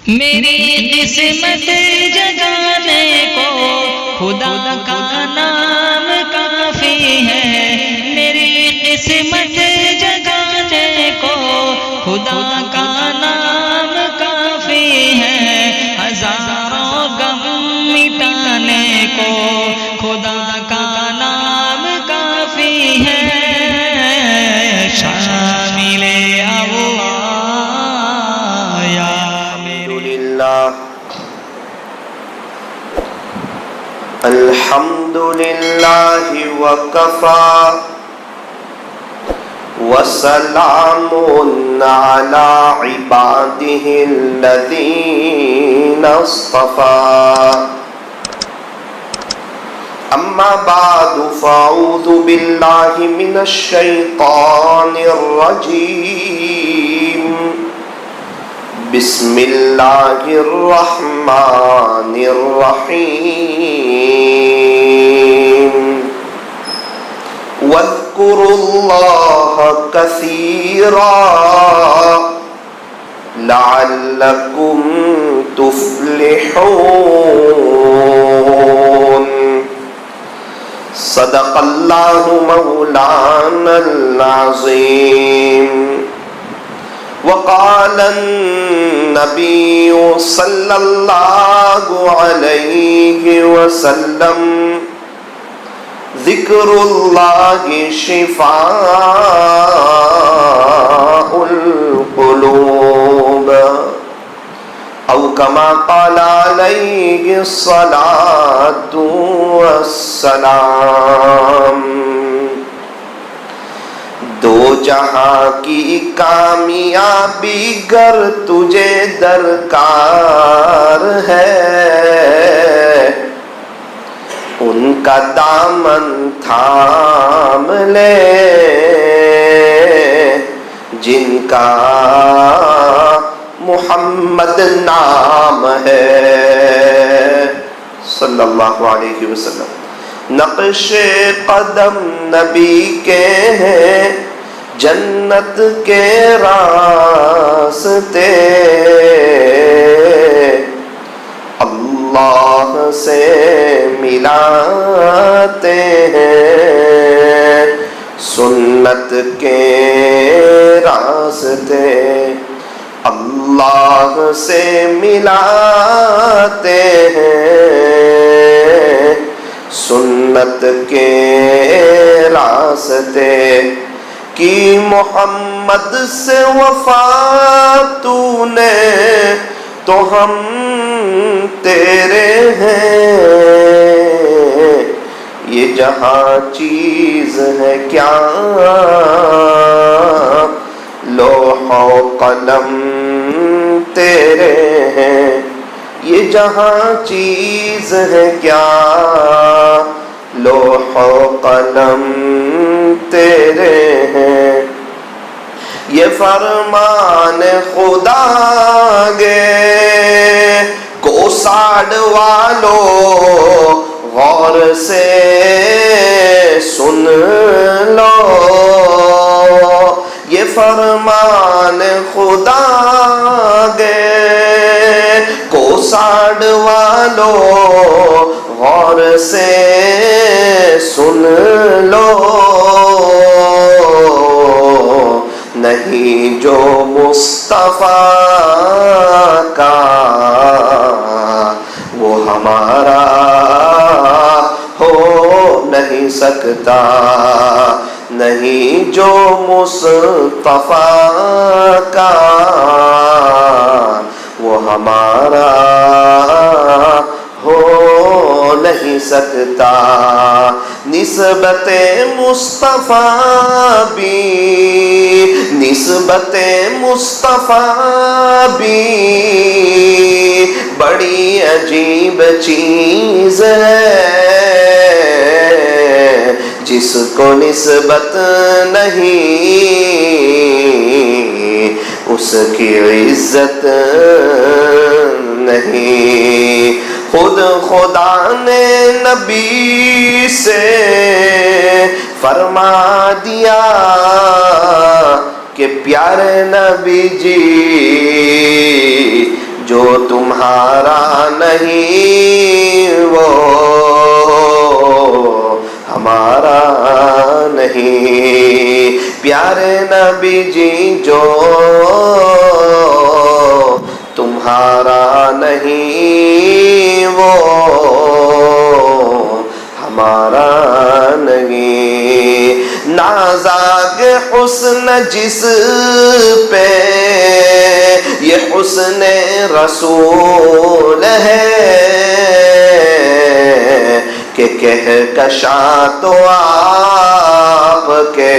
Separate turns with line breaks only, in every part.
میری قسمت جگانے کو خدا کا نام کافی ہے، میری قسمت جگانے کو خدا کا نام کافی ہے، ہزاروں غم مٹانے کو خدا کا نام کافی ہے، شامل اللہ یا میرے
الحمد للہ وکفا وسلام علی عبادہ الذین اصطفى اما بعد فاعوذ باللہ من الشیطان الرجیم بسم اللہ الرحمن الرحیم واذکروا اللہ کثیرا لعلکم تفلحون صدق اللہ مولانا العظیم وقال النبي صلى الله عليه وسلم ذكر الله شفاء القلوب أو كما قال عليه الصلاة والسلام دو جہاں کی کامیابی گر تجھے درکار ہے، ان کا دامن تھام لے جن کا محمد نام ہے صلی اللہ علیہ وسلم۔ نقش قدم نبی کے ہیں جنت کے راستے، اللہ سے ملاتے ہیں سنت کے راستے، اللہ سے ملاتے ہیں سنت کے راستے، کی محمد سے وفا تو نے تو ہم تیرے ہیں، یہ جہاں چیز ہے کیا لوح و قلم تیرے ہیں، یہ جہاں چیز ہے کیا لوح و قلم تیرے ہیں، یہ فرمان خدا گے کو ساڑ والو غور سے سن لو، یہ فرمان خدا گے کو ساڑ والو غور سے سن لو، نہیں جو مصطفیٰ کا وہ ہمارا ہو نہیں سکتا، نہیں جو مصطفیٰ کا وہ ہمارا ہو نہیں سکتا، نسبت مصطفیٰ بھی نسبت مصطفیٰ بھی بڑی عجیب چیز ہے، جس کو نسبت نہیں اس کی عزت نہیں، خود خدا نے نبی سے فرما دیا کہ پیارے نبی جی جو تمہارا نہیں وہ ہمارا نہیں، پیارے نبی جی جو تمہارا نہیں وہ ہمارا نہیں، نازاگ حسن جس پہ یہ حسن رسول ہے کہ کہکشاں تو آپ کے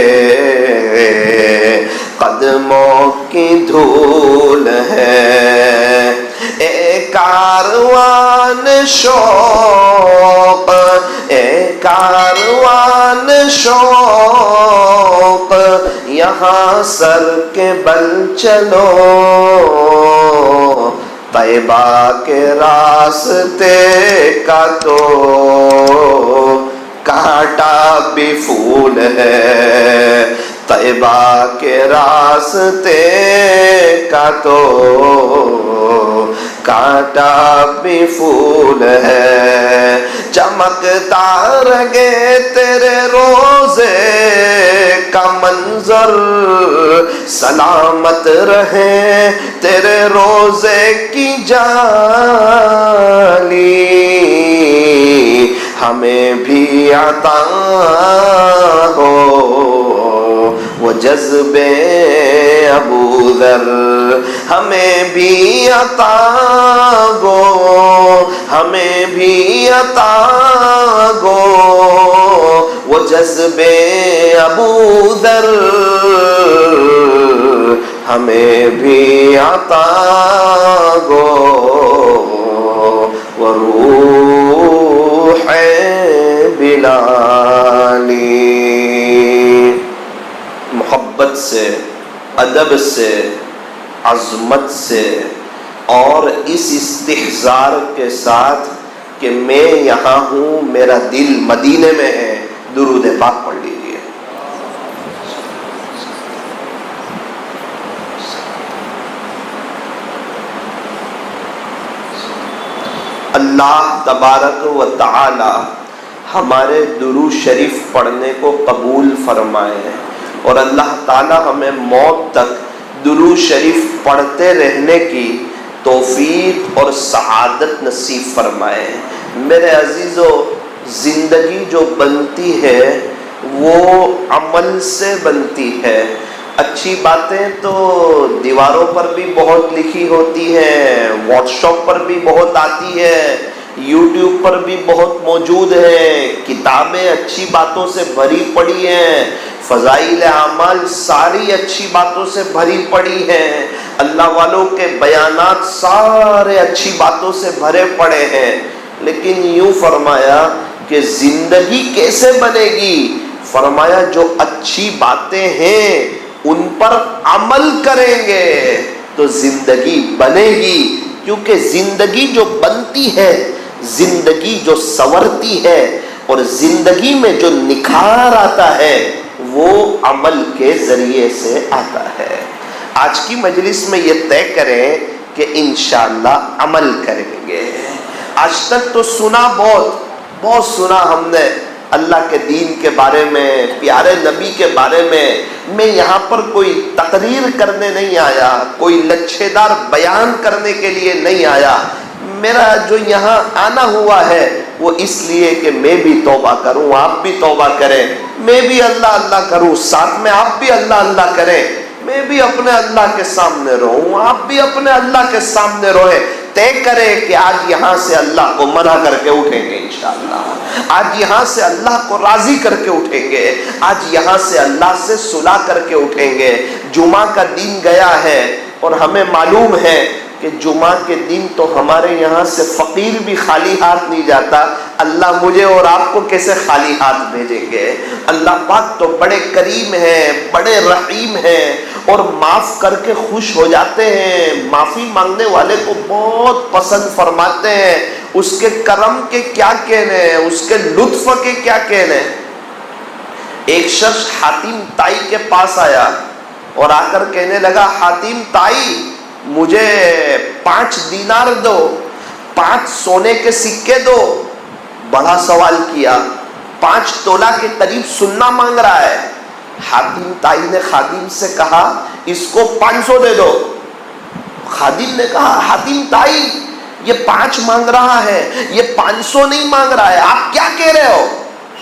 قدموں کی دھول ہے، اے کاروان شوق، اے کاروان شوق، یہاں سر کے بل چلو، طیبہ کے راستے کا تو کانٹا بھی پھول ہے، طیبہ کے راستے کا تو کانٹا بھی پھول ہے، چمکتا رہے تیرے روزے کا منظر، سلامت رہے تیرے روزے کی جالی، ہمیں بھی عطا ہو وہ جذبے ابو ذر، ہمیں بھی عطا ہو، ہمیں بھی عطا ہو وہ جذبے ابو ذر، ہمیں بھی عطا ہو وہ روح بلالی۔ محبت سے، ادب سے، عظمت سے اور اس استحضار کے ساتھ کہ میں یہاں ہوں، میرا دل مدینے میں ہے، درود پاک پڑھ لیجیے۔ اللہ تبارک و تعالی ہمارے درود شریف پڑھنے کو قبول فرمائے، اور اللہ تعالی ہمیں موت تک درود شریف پڑھتے رہنے کی توفیق اور سعادت نصیب فرمائے۔ میرے عزیزو، زندگی جو بنتی ہے وہ عمل سے بنتی ہے۔ اچھی باتیں تو دیواروں پر بھی بہت لکھی ہوتی ہیں، واٹس ایپ پر بھی بہت آتی ہے، یوٹیوب پر بھی بہت موجود ہے، کتابیں اچھی باتوں سے بھری پڑی ہیں، فضائل اعمال ساری اچھی باتوں سے بھری پڑی ہیں، اللہ والوں کے بیانات سارے اچھی باتوں سے بھرے پڑے ہیں، لیکن یوں فرمایا کہ زندگی کیسے بنے گی؟ فرمایا جو اچھی باتیں ہیں ان پر عمل کریں گے تو زندگی بنے گی، کیونکہ زندگی جو بنتی ہے، زندگی جو سنورتی ہے، اور زندگی میں جو نکھار آتا ہے وہ عمل کے ذریعے سے آتا ہے۔ آج کی مجلس میں یہ طے کریں کہ انشاءاللہ عمل کریں گے۔ آج تک تو سنا، بہت سنا ہم نے اللہ کے دین کے بارے میں، پیارے نبی کے بارے میں۔ میں یہاں پر کوئی تقریر کرنے نہیں آیا، کوئی لچھے دار بیان کرنے کے لیے نہیں آیا۔ میرا جو یہاں آنا ہوا ہے وہ اس لیے کہ میں بھی توبہ کروں، آپ بھی توبہ کریں، میں بھی اللہ اللہ کروں، ساتھ میں آپ بھی اللہ اللہ کریں، میں بھی اپنے اللہ کے سامنے رہوں، آپ بھی اپنے اللہ کے سامنے روئیں۔ طے کرے کہ آج یہاں سے اللہ کو منع کر کے اٹھیں گے انشاءاللہ، آج یہاں سے اللہ کو راضی کر کے اٹھیں گے، آج یہاں سے اللہ سے صلح کر کے اٹھیں گے۔ جمعہ کا دن گیا ہے اور ہمیں معلوم ہے کہ جمعہ کے دن تو ہمارے یہاں سے فقیر بھی خالی ہاتھ نہیں جاتا، اللہ مجھے اور آپ کو کیسے خالی ہاتھ بھیجیں گے؟ اللہ پاک تو بڑے کریم ہیں، بڑے رحیم ہیں، اور معاف کر کے خوش ہو جاتے ہیں، معافی مانگنے والے کو بہت پسند فرماتے ہیں۔ اس کے کرم کے کیا کہنے ہیں، اس کے لطف کے کیا کہنے ہیں۔ ایک شخص حاتم طائی کے پاس آیا اور آ کر کہنے لگا، حاتم طائی مجھے 5 دینار دو، 5 سونے کے سکے دو. بڑا سوال کیا، 5 تولہ کے قریب سننا مانگ رہا ہے. حاتم تائی نے خادم سے کہا اس کو 500 دے دو. خادم نے کہا حاتم تائی یہ 5 مانگ رہا ہے، یہ 500 نہیں مانگ رہا ہے، آپ کیا کہہ رہے ہو؟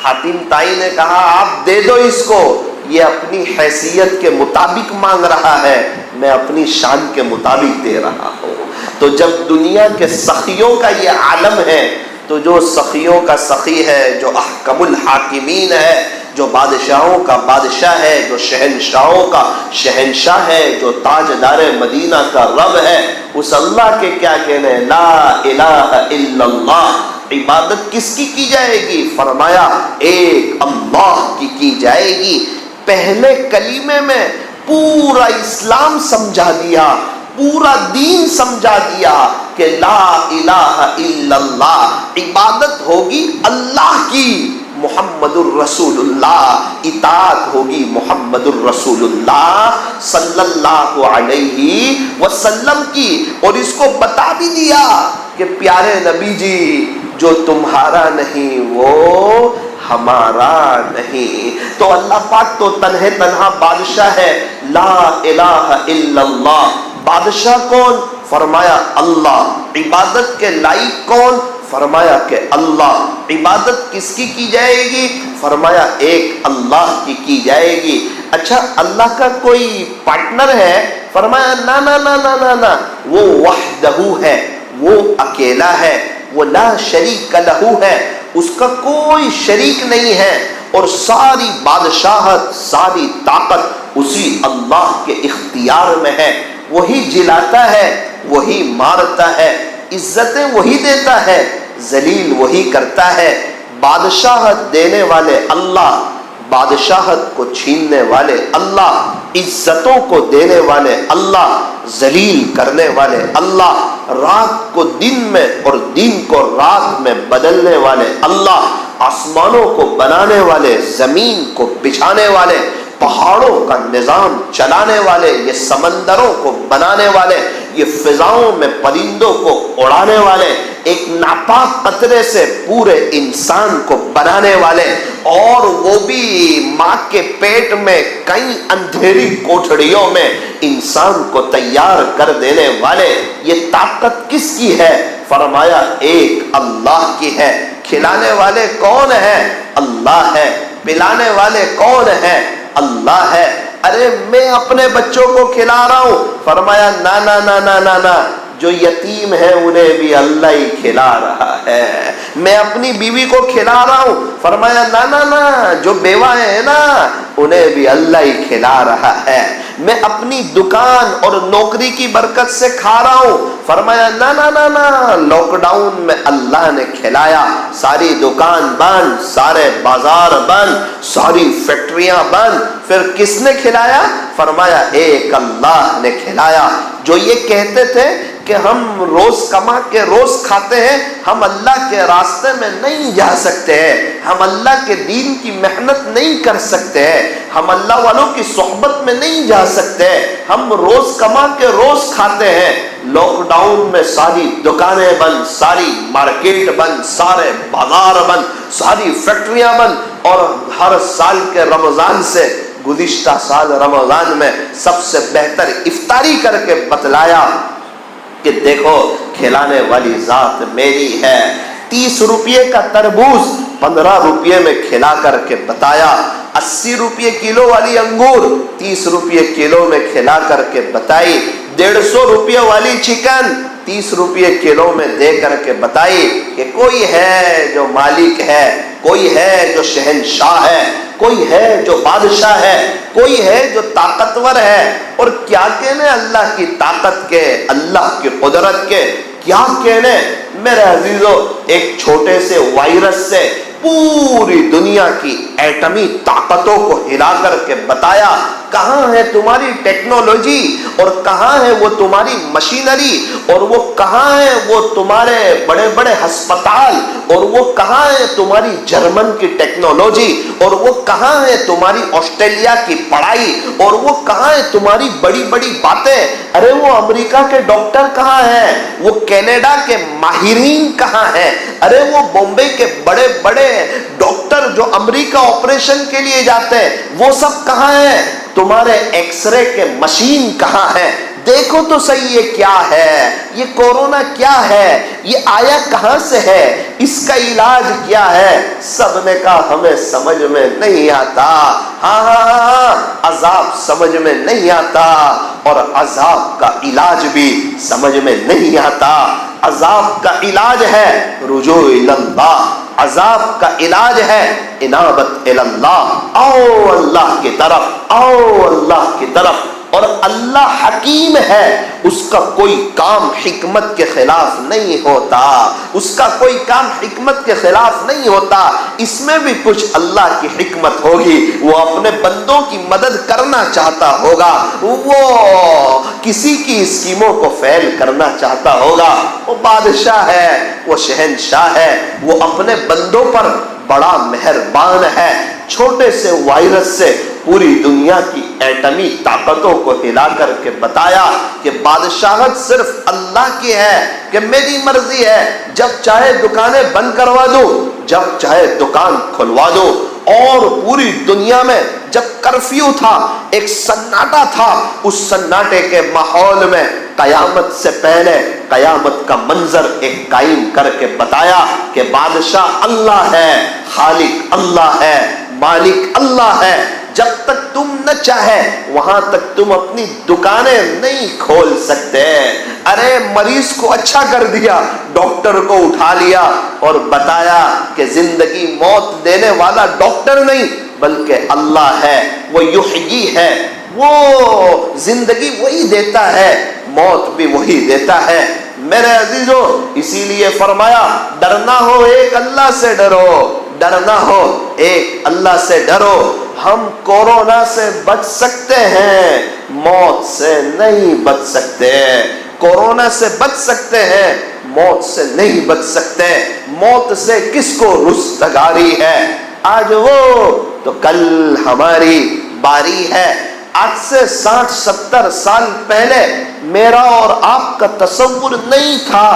حاتم تائی نے کہا آپ دے دو اس کو، یہ اپنی حیثیت کے مطابق مانگ رہا ہے، میں اپنی شان کے مطابق دے رہا ہوں. تو جب دنیا کے سخیوں کا یہ عالم ہے، تو جو سخیوں کا سخی ہے، جو احکم الحاکمین ہے، جو بادشاہوں کا بادشاہ ہے، جو شہنشاہوں کا شہنشاہ ہے، جو تاجدار مدینہ کا رب ہے، اس اللہ کے کیا کہنے؟ لا الہ الا اللہ. عبادت کس کی جائے گی؟ فرمایا ایک اللہ کی جائے گی. پہلے کلمے میں پورا اسلام سمجھا دیا، پورا دین سمجھا دیا کہ لا الہ الا اللہ. عبادت ہوگی اللہ کی، محمد الرسول اللہ. اطاعت ہوگی محمد الرسول اللہ صلی اللہ علیہ وسلم کی. اور اس کو بتا بھی دیا کہ پیارے نبی جی جو تمہارا نہیں وہ ہمارا نہیں. تو اللہ پاک تو تنہا بادشاہ ہے. لا الہ الا اللہ. بادشاہ کون؟ فرمایا اللہ. عبادت کے لائق کون؟ فرمایا کہ اللہ. عبادت کس کی جائے گی؟ فرمایا ایک اللہ کی جائے گی. اچھا اللہ کا کوئی پارٹنر ہے؟ فرمایا نا نا نا نا نا نا، وہ وحدہ ہے، وہ اکیلا ہے، وہ لا شریک لہ ہے، اس کا کوئی شریک نہیں ہے. اور ساری بادشاہت، ساری طاقت اسی اللہ کے اختیار میں ہے. وہی جلاتا ہے، وہی مارتا ہے، عزتیں وہی دیتا ہے، ذلیل وہی کرتا ہے. بادشاہت دینے والے اللہ، بادشاہت کو چھیننے والے اللہ، عزتوں کو دینے والے اللہ، ذلیل کرنے والے اللہ، رات کو دن میں اور دن کو رات میں بدلنے والے اللہ، آسمانوں کو بنانے والے، زمین کو بچھانے والے، پہاڑوں کا نظام چلانے والے، یہ سمندروں کو بنانے والے، یہ فضاؤں میں پرندوں کو اڑانے والے، ایک ناپاک قطرے سے پورے انسان کو بنانے والے، اور وہ بھی ماں کے پیٹ میں کئی اندھیری کوٹھڑیوں میں انسان کو تیار کر دینے والے. یہ طاقت کس کی ہے؟ فرمایا ایک اللہ کی ہے. کھلانے والے کون ہیں؟ اللہ ہے. پلانے والے کون ہیں؟ اللہ ہے. ارے میں اپنے بچوں کو کھلا رہا ہوں. فرمایا نا نا نا نا نا نا، جو یتیم ہے انہیں بھی اللہ ہی کھلا رہا ہے. میں اپنی بیوی کو کھلا رہا ہوں. فرمایا نا نا نا، جو بیوہ ہیں نا انہیں بھی اللہ ہی کھلا رہا ہے. میں اپنی دکان اور نوکری کی برکت سے کھا رہا ہوں. فرمایا نا نا نا نا، لاک ڈاؤن میں اللہ نے کھلایا. ساری دکان بند، سارے بازار بند، ساری فیکٹریاں بند. پھر کس نے کھلایا؟ فرمایا ایک اللہ نے کھلایا. جو یہ کہتے تھے کہ ہم روز کما کے روز کھاتے ہیں، ہم اللہ کے راستے میں نہیں جا سکتے ہیں، ہم اللہ کے دین کی محنت نہیں کر سکتے ہیں، ہم اللہ والوں کی صحبت میں نہیں جا سکتے، ہم روز کما کے روز کھاتے ہیں. لاک ڈاؤن میں ساری دکانیں بند، ساری مارکیٹ بند، سارے بازار بند، ساری فیکٹریاں بند. اور ہر سال کے رمضان سے گزشتہ سال رمضان میں سب سے بہتر افطاری کر کے بتلایا کہ دیکھو کھلانے والی ذات میری ہے. 30 روپے کا تربوز 15 روپے میں کھلا کر کے بتایا. 80 روپے کلو والی انگور 30 روپے کلو میں کھلا کر کے بتائی. 150 روپے والی چکن 30 روپے کلو میں دے کر کے بتائی کہ کوئی ہے جو مالک ہے، کوئی ہے جو شہنشاہ ہے، کوئی ہے جو بادشاہ ہے، کوئی ہے جو طاقتور ہے. اور کیا کہنے اللہ کی طاقت کے، اللہ کی قدرت کے، کیا کہنے میرے عزیزو. ایک چھوٹے سے وائرس سے پوری دنیا کی ایٹمی طاقتوں کو ہلا کر کے بتایا کہاں ہے تمہاری ٹیکنالوجی اور کہاں ہے وہ تمہاری مشینری اور وہ کہاں ہے وہ تمہارے بڑے بڑے ہسپتال اور وہ کہاں ہے تمہاری جرمن کی ٹیکنالوجی اور وہ کہاں ہے تمہاری آسٹریلیا کی پڑھائی اور وہ کہاں ہے تمہاری بڑی بڑی باتیں؟ ارے وہ امریکہ کے ڈاکٹر کہاں ہیں؟ وہ کینیڈا کے ماہرین کہاں ہیں؟ ارے وہ بمبئی کے بڑے بڑے ڈاکٹر جو امریکہ آپریشن کے لیے جاتے ہیں وہ سب کہاں ہیں؟ تمہارے ایکس رے کے مشین کہاں ہیں؟ دیکھو تو صحیح یہ کیا ہے، یہ کورونا کیا ہے، یہ آیا کہاں سے ہے، اس کا علاج کیا ہے؟ سب نے کہا ہمیں سمجھ میں نہیں آتا۔ ہاں عذاب سمجھ میں نہیں آتا اور عذاب کا علاج بھی سمجھ میں نہیں آتا۔ عذاب کا علاج ہے رجوع الی اللہ، عذاب کا علاج ہے انابت الی اللہ، آؤ اللہ کی طرف، آؤ اللہ کی طرف۔ اور اللہ حکیم ہے، اس کا کوئی کام حکمت کے خلاف نہیں ہوتا، اس کا کوئی کام حکمت کے خلاف نہیں ہوتا۔ اس میں بھی کچھ اللہ کی حکمت ہوگی، وہ اپنے بندوں کی مدد کرنا چاہتا ہوگا، وہ کسی کی اسکیموں کو فیل کرنا چاہتا ہوگا۔ وہ بادشاہ ہے، وہ شہنشاہ ہے، وہ اپنے بندوں پر بڑا مہربان ہے۔ چھوٹے سے وائرس سے پوری دنیا کی ایٹمی طاقتوں کو ہلا کر کے بتایا کہ بادشاہت صرف اللہ کی ہے، کہ میری مرضی ہے، جب چاہے دکانیں بند کروا دو، جب چاہے دکان کھلوا دو۔ اور پوری دنیا میں جب کرفیو تھا، ایک سناٹا تھا، اس سناٹے کے ماحول میں قیامت سے پہلے قیامت کا منظر ایک قائم کر کے بتایا کہ بادشاہ اللہ ہے، خالق اللہ ہے، مالک اللہ ہے۔ جب تک تم نہ چاہے وہاں تک تم اپنی دکانیں نہیں کھول سکتے۔ ارے مریض کو اچھا کر دیا، ڈاکٹر کو اٹھا لیا اور بتایا کہ زندگی موت دینے والا ڈاکٹر نہیں بلکہ اللہ ہے، وہ یحیی ہے، وہ زندگی وہی دیتا ہے، موت بھی وہی دیتا ہے۔ میرے عزیزو، اسی لیے فرمایا ڈرنا ہو ایک اللہ سے ڈرو، ڈرنا ہو ایک اللہ سے ڈرو۔ ہم کورونا سے بچ سکتے ہیں، موت سے نہیں بچ سکتے۔ کورونا سے بچ سکتے ہیں، موت سے نہیں بچ سکتے۔ موت سے کس کو رستگاری ہے؟ آج وہ تو کل ہماری باری ہے۔ آج سے 60-70 سال پہلے میرا اور آپ کا تصور نہیں تھا۔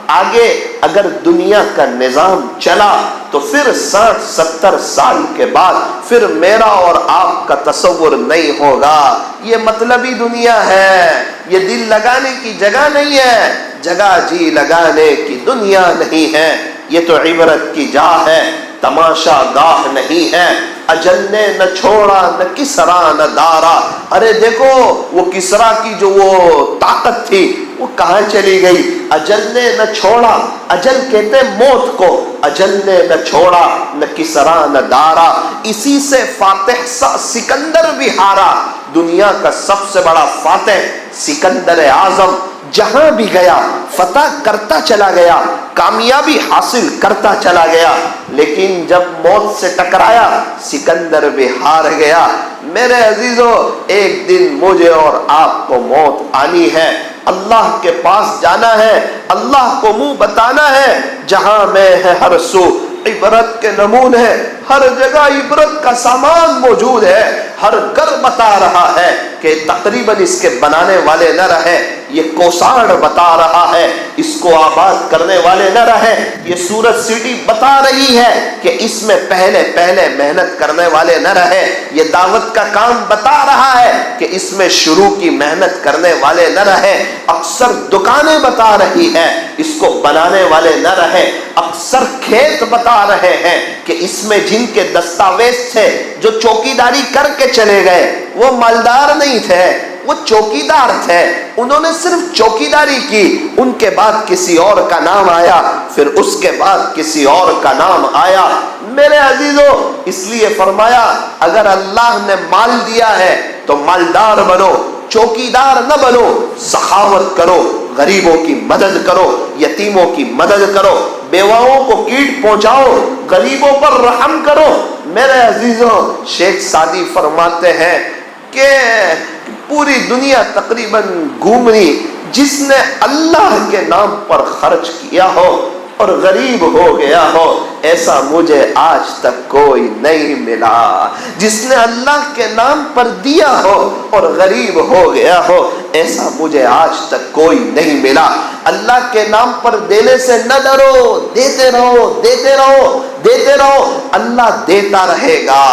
آگے اگر دنیا کا نظام چلا تو پھر 60-70 سال کے بعد پھر میرا اور آپ کا تصور نہیں ہوگا۔ یہ مطلبی دنیا ہے، یہ دل لگانے کی جگہ نہیں ہے، جگہ جی لگانے کی دنیا نہیں ہے۔ یہ تو عبرت کی جا ہے، تماشا گاہ نہیں ہے۔ اجل نے نہ چھوڑا نہ کسرا نہ دارا۔ ارے دیکھو وہ کسرا کی جو وہ طاقت تھی وہ کہاں چلی گئی؟ اجل نے نہ چھوڑا، اجل کہتے موت کو، اجل نے نہ چھوڑا نہ کسرا نہ دارا۔ اسی سے فاتح سکندر بھی ہارا۔ دنیا کا سب سے بڑا فاتح سکندر اعظم جہاں بھی گیا فتح کرتا چلا گیا، کامیابی حاصل کرتا چلا گیا، لیکن جب موت سے ٹکرایا سکندر بھی ہار گیا۔ میرے عزیزو، ایک دن مجھے اور آپ کو موت آنی ہے، اللہ کے پاس جانا ہے، اللہ کو منہ بتانا ہے۔ جہاں میں ہے ہر سو عبرت کے نمونے، ہر جگہ عبرت کا سامان موجود ہے۔ ہر گھر بتا رہا ہے کہ تقریباً اس کے بنانے والے نہ رہے، یہ کوساڑ بتا رہا ہے اس کو آباد کرنے والے نہ رہے، یہ سورت سٹی بتا رہی ہے کہ اس میں پہلے محنت کرنے والے نہ رہے، یہ دعوت کا کام بتا رہا ہے کہ اس میں شروع کی محنت کرنے والے نہ رہے۔ اکثر دکانیں بتا رہی ہے اس کو بنانے والے نہ رہے، اکثر کھیت بتا رہے ہیں کہ اس میں جن کے دستاویز تھے جو چوکیداری کر کے چلے گئے وہ مالدار نہیں تھے، وہ چوکیدار تھے، انہوں نے صرف چوکیداری کی، ان کے بعد کسی اور کا نام آیا، پھر اس کے بعد کسی اور کا نام آیا۔ میرے عزیزو، اس لیے فرمایا اگر اللہ نے مال دیا ہے تو مالدار بنو، چوکیدار نہ بنو، سخاوت کرو، غریبوں کی مدد کرو، یتیموں کی مدد کرو، بیواؤں کو کیٹ پہنچاؤ، غریبوں پر رحم کرو۔ میرے عزیزوں، شیخ سعدی فرماتے ہیں کہ پوری دنیا تقریباً گھومنی، جس نے اللہ کے نام پر خرچ کیا ہو اور غریب ہو گیا ہو، ایسا مجھے آج تک کوئی نہیں ملا۔ جس نے اللہ کے نام پر دیا ہو اور غریب ہو گیا ہو، ایسا مجھے آج تک کوئی نہیں ملا۔ اللہ کے نام پر دینے سے نہ ڈرو، دیتے رہو، دیتے رہو، دیتے رہو، اللہ دیتا رہے گا،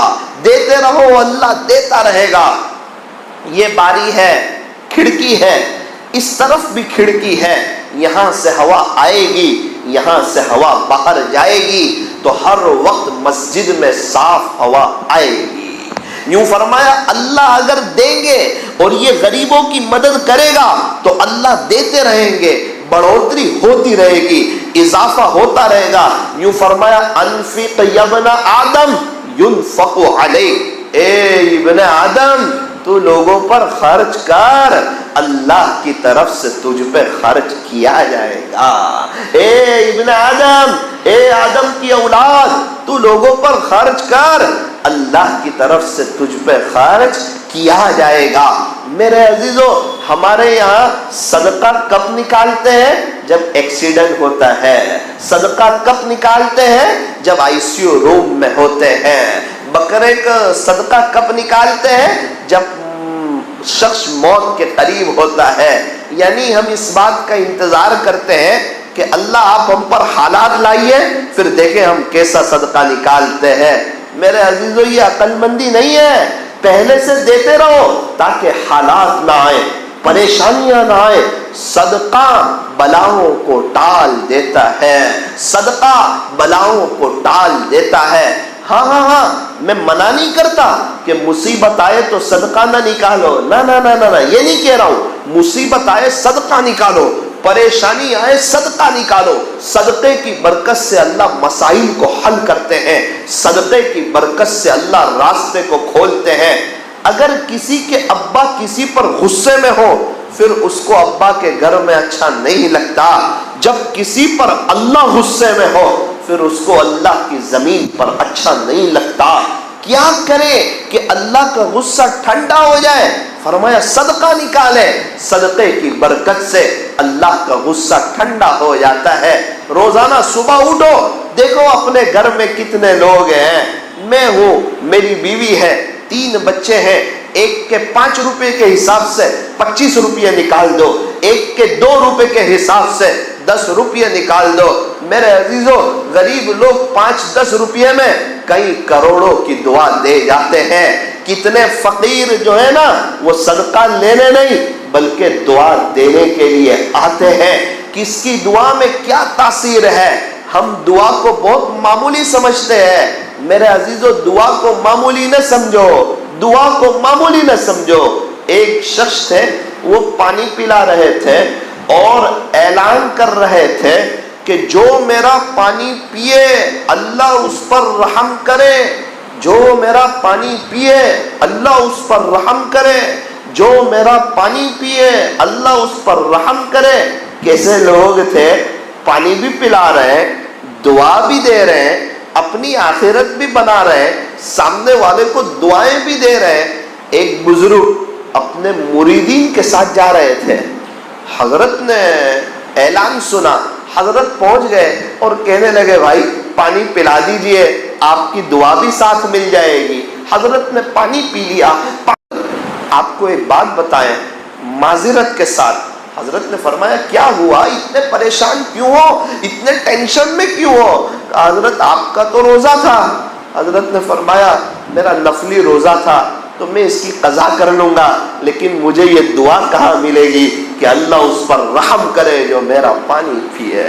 دیتے رہو، اللہ دیتا رہے گا۔ یہ باری ہے، کھڑکی ہے، اس طرف بھی کھڑکی ہے، یہاں سے ہوا آئے گی، یہاں سے ہوا باہر جائے گی، تو ہر وقت مسجد میں صاف ہوا آئے گی۔ یوں فرمایا اللہ اگر دیں گے اور یہ غریبوں کی مدد کرے گا تو اللہ دیتے رہیں گے، بڑھوتری ہوتی رہے گی، اضافہ ہوتا رہے گا۔ یوں فرمایا انفق یا ابن آدم ينفق علیک، اے ابن آدم تو لوگوں پر خرچ کر، اللہ کی طرف سے تجھ پہ خرچ کیا جائے گا۔ اے ابن آدم، اے آدم کی اولاد، تو لوگوں پر خرچ کر، اللہ کی طرف سے تجھ پہ خرچ کیا جائے گا۔ میرے عزیزو، ہمارے یہاں صدقہ کب نکالتے ہیں؟ جب ایکسیڈنٹ ہوتا ہے۔ صدقہ کب نکالتے ہیں؟ جب ICU روم میں ہوتے ہیں۔ بکرے کا صدقہ کب نکالتے ہیں؟ جب شخص موت کے قریب ہوتا ہے۔ یعنی ہم اس بات کا انتظار کرتے ہیں کہ اللہ آپ ہم پر حالات لائیے، پھر دیکھیں ہم کیسا صدقہ نکالتے ہیں۔ میرے عزیزو، یہ عقل مندی نہیں ہے۔ پہلے سے دیتے رہو تاکہ حالات نہ آئیں، پریشانیاں نہ آئیں۔ صدقہ بلاؤں کو ٹال دیتا ہے، صدقہ بلاؤں کو ٹال دیتا ہے۔ ہاں ہاں ہاں، میں منع نہیں کرتا کہ مصیبت آئے تو صدقہ نہ نکالو، نہ نہ نہ نہ، یہ نہیں کہہ رہا ہوں۔ مصیبت آئے صدقہ نکالو، پریشانی آئے صدقہ نکالو۔ صدقے کی برکت سے اللہ مسائل کو حل کرتے ہیں، صدقے کی برکت سے اللہ راستے کو کھولتے ہیں۔ اگر کسی کے ابا کسی پر غصے میں ہو، پھر اس کو ابا کے گھر میں اچھا نہیں لگتا۔ جب کسی پر اللہ غصے میں ہو، پھر اس کو اللہ کی زمین پر اچھا نہیں لگتا۔ کیا کرے کہ اللہ کا غصہ ٹھنڈا ہو جائے؟ فرمایا صدقہ نکالے، صدقے کی برکت سے اللہ کا غصہ ٹھنڈا ہو جاتا ہے۔ روزانہ صبح اٹھو، دیکھو اپنے گھر میں کتنے لوگ ہیں۔ میں ہوں، میری بیوی ہے، 3 بچے ہیں۔ ایک کے 5 روپے کے حساب سے 25 روپے نکال دو، ایک کے 2 روپے کے حساب سے 10 روپے نکال دو۔ میرے عزیزو، غریب لوگ 5-10 روپے میں کئی کروڑوں کی دعا دے جاتے ہیں۔ کتنے فقیر جو ہے نا، وہ صدقہ لینے نہیں بلکہ دعا دینے کے لیے آتے ہیں۔ کس کی دعا میں کیا تاثیر ہے؟ ہم دعا کو بہت معمولی سمجھتے ہیں۔ میرے عزیزو، دعا کو معمولی نہ سمجھو، دعا کو معمولی نہ سمجھو۔ ایک شخص تھے، وہ پانی پلا رہے تھے اور اعلان کر رہے تھے کہ جو میرا پانی پیے اللہ اس پر رحم کرے، جو میرا پانی پیے اللہ اس پر رحم کرے، جو میرا پانی پیے اللہ اس پر رحم کرے۔ کیسے لوگ تھے؟ پانی بھی پلا رہے ہیں، دعا بھی دے رہے ہیں، اپنی آخرت بھی بنا رہے ہیں، سامنے والے کو دعائیں بھی دے رہے ہیں۔ ایک بزرگ اپنے مریدین کے ساتھ جا رہے تھے، حضرت نے اعلان سنا، حضرت پہنچ گئے اور کہنے لگے بھائی پانی پلا دیجئے، آپ کی دعا بھی ساتھ مل جائے گی۔ حضرت نے پانی پی لیا۔ آپ کو ایک بات بتائیں معذرت کے ساتھ، حضرت نے فرمایا کیا ہوا؟ اتنے پریشان کیوں ہو؟ اتنے ٹینشن میں کیوں ہو؟ حضرت آپ کا تو روزہ تھا۔ حضرت نے فرمایا میرا نفلی روزہ تھا تو میں اس کی قضا کر لوں گا، لیکن مجھے یہ دعا کہاں ملے گی کہ اللہ اس پر رحم کرے جو میرا پانی پیے،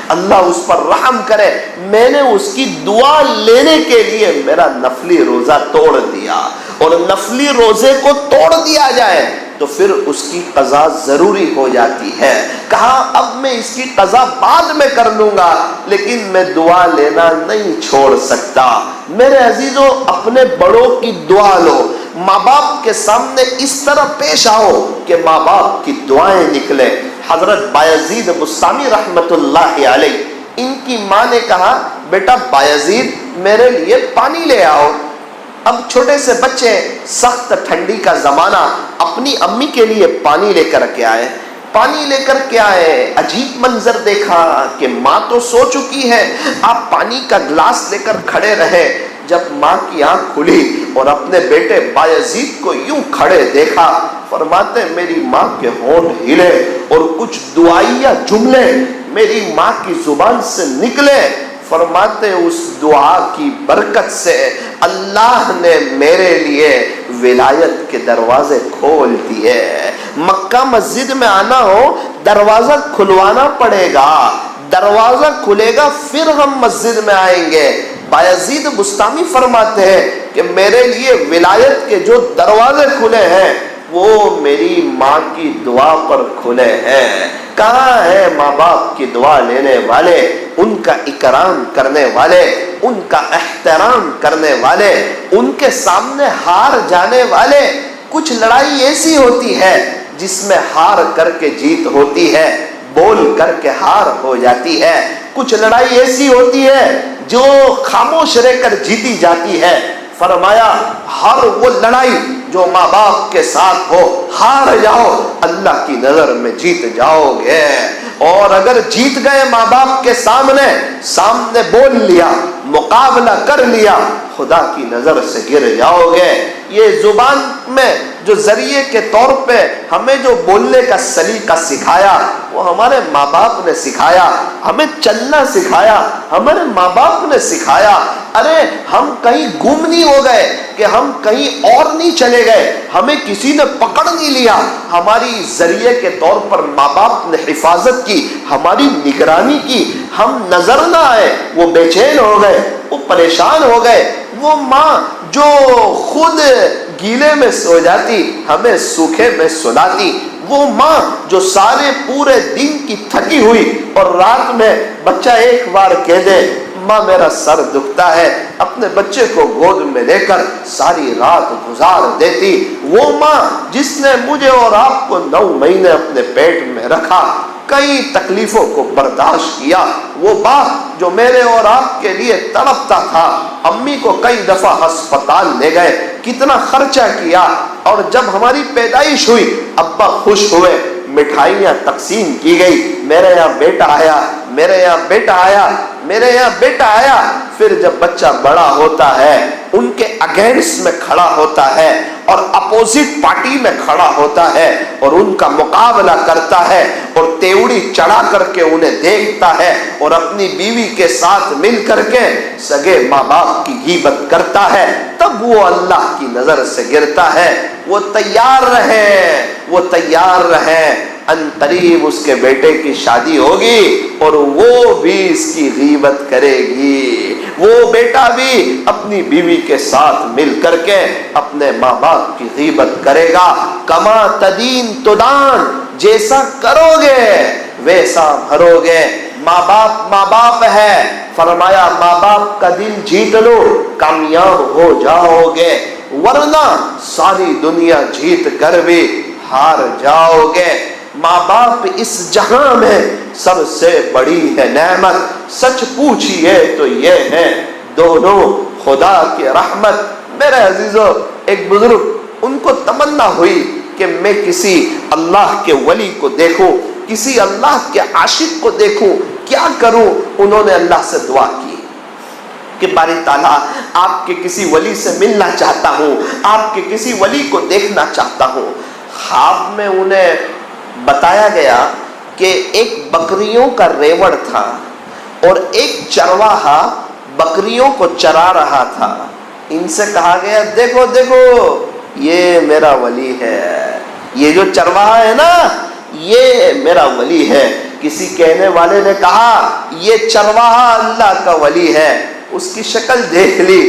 اللہ اس پر رحم کرے۔ میں نے اس کی دعا لینے کے لیے میرا نفلی روزہ توڑ دیا، اور نفلی روزے کو توڑ دیا جائے تو پھر اس کی قضا ضروری ہو جاتی ہے۔ کہا اب میں اس کی قضا بعد میں کر لوں گا، لیکن میں دعا لینا نہیں چھوڑ سکتا۔ میرے عزیزو، اپنے بڑوں کی دعا لو، ماں باپ کے سامنے اس طرح پیش آؤ کہ ماں باپ کی دعائیں نکلیں۔ حضرت بایزید بستامی رحمت اللہ علیہ، ان کی ماں نے کہا بیٹا بایزید میرے لیے پانی لے آؤ۔ اب چھوٹے سے بچے سخت ٹھنڈی کا زمانہ اپنی امی کے لیے پانی لے کر کے آئے، پانی لے کر کے آئے، عجیب منظر دیکھا کہ ماں تو سو چکی ہے، آپ پانی کا گلاس لے کر کھڑے رہے۔ جب ماں کی آنکھ کھلی اور اپنے بیٹے بایزید کو یوں کھڑے دیکھا، فرماتے میری ماں کے ہونٹ ہلے اور کچھ دعائیہ جملے میری ماں کی زبان سے نکلے۔ فرماتے اس دعا کی برکت سے اللہ نے میرے لیے ولایت کے دروازے کھول دیے۔ مکہ مسجد میں آنا ہو دروازہ کھلوانا پڑے گا، دروازہ کھلے گا پھر ہم مسجد میں آئیں گے۔ بایزید بستامی فرماتے ہیں کہ میرے لیے ولایت کے جو دروازے کھلے ہیں وہ میری ماں کی دعا پر کھلے ہیں۔ کہاں ہے ماں باپ کی دعا لینے والے، ان کا اکرام کرنے والے، ان کا احترام کرنے والے، ان کے سامنے ہار جانے والے؟ کچھ لڑائی ایسی ہوتی ہے جس میں ہار کر کے جیت ہوتی ہے، بول کر کے ہار ہو جاتی ہے۔ کچھ لڑائی ایسی ہوتی ہے جو خاموش رہ کر جیتی جاتی ہے۔ فرمایا ہر وہ لڑائی جو ماں باپ کے ساتھ ہو ہار جاؤ، اللہ کی نظر میں جیت جاؤ گے۔ اور اگر جیت گئے ماں باپ کے سامنے بول لیا، مقابلہ کر لیا، خدا کی نظر سے گر جاؤ گے۔ یہ زبان میں جو ذریعے کے طور پہ ہمیں جو بولنے کا سلیقہ سکھایا وہ ہمارے ماں باپ نے سکھایا، ہمیں چلنا سکھایا ہمارے ماں باپ نے سکھایا۔ ارے ہم کہیں گم نہیں ہو گئے کہ ہم کہیں اور نہیں چلے گئے، ہمیں کسی نے پکڑ نہیں لیا، ہماری ذریعے کے طور پر ماں باپ نے حفاظت کی، ہماری نگرانی کی، ہم نظر نہ آئے، وہ بے چین ہو گئے، وہ پریشان ہو گئے۔ وہ ماں جو خود گیلے میں سو جاتی ہمیں سوکھے میں سلاتی، وہ ماں جو سارے پورے دن کی تھکی ہوئی اور رات میں بچہ ایک بار کہہ دے ماں میرا سر دکھتا ہے، اپنے بچے کو گود میں لے کر ساری رات گزار دیتی، وہ ماں جس نے مجھے اور آپ کو 9 مہینے اپنے پیٹ میں رکھا، کئی تکلیفوں کو برداشت کیا، وہ باپ جو میرے اور آپ کے لیے تڑپتا تھا، امی کو کئی دفعہ ہسپتال لے گئے، کتنا خرچہ کیا، اور جب ہماری پیدائش ہوئی ابا خوش ہوئے، مٹھائیاں تقسیم کی گئی، میرے یہاں بیٹا آیا، میرے یہاں بیٹا آیا، میرے یہاں بیٹا آیا۔ پھر جب بچہ بڑا ہوتا ہے ان کے اگینسٹ میں کھڑا ہوتا ہے اور اپوزٹ پارٹی میں کھڑا ہوتا ہے اور ان کا مقابلہ کرتا ہے اور تیوڑی چڑھا کر کے انہیں دیکھتا ہے اور اپنی بیوی کے ساتھ مل کر کے سگے ماں باپ کی غیبت کرتا ہے، تب وہ اللہ کی نظر سے گرتا ہے۔ وہ تیار رہے، وہ تیار رہے، ان قریب اس کے بیٹے کی شادی ہوگی اور وہ بھی اس کی غیبت کرے گی، وہ بیٹا بھی اپنی بیوی کے ساتھ مل کر کے اپنے ماں باپ کی غیبت کرے گا۔ کما تدین تدان، جیسا کرو گے ویسا بھرو گے۔ ماں باپ ہے، فرمایا ماں باپ کا دل جیت لو کامیاب ہو جاؤ گے، ورنہ ساری دنیا جیت کر بھی ہار جاؤ گے۔ ماں باپ اس جہاں میں سب سے بڑی ہے نعمت، سچ پوچھئے تو یہ ہے دونوں خدا کی رحمت۔ میرے عزیزو، ایک بزرگ ان کو تمنا ہوئی کہ میں کسی اللہ کے ولی کو دیکھوں، کسی اللہ کے عاشق کو دیکھوں، کیا کروں؟ انہوں نے اللہ سے دعا کی کہ باری تعالیٰ آپ کے کسی ولی سے ملنا چاہتا ہوں، آپ کے کسی ولی کو دیکھنا چاہتا ہوں۔ خواب میں انہیں بتایا گیا کہ ایک بکریوں کا ریوڑ تھا اور ایک چرواہا بکریوں کو چرا رہا تھا۔ ان سے کہا گیا دیکھو دیکھو یہ میرا ولی ہے، یہ جو چرواہا ہے نا یہ میرا ولی ہے۔ کسی کہنے والے نے کہا یہ چرواہا اللہ کا ولی ہے۔ اس کی شکل دیکھ لی،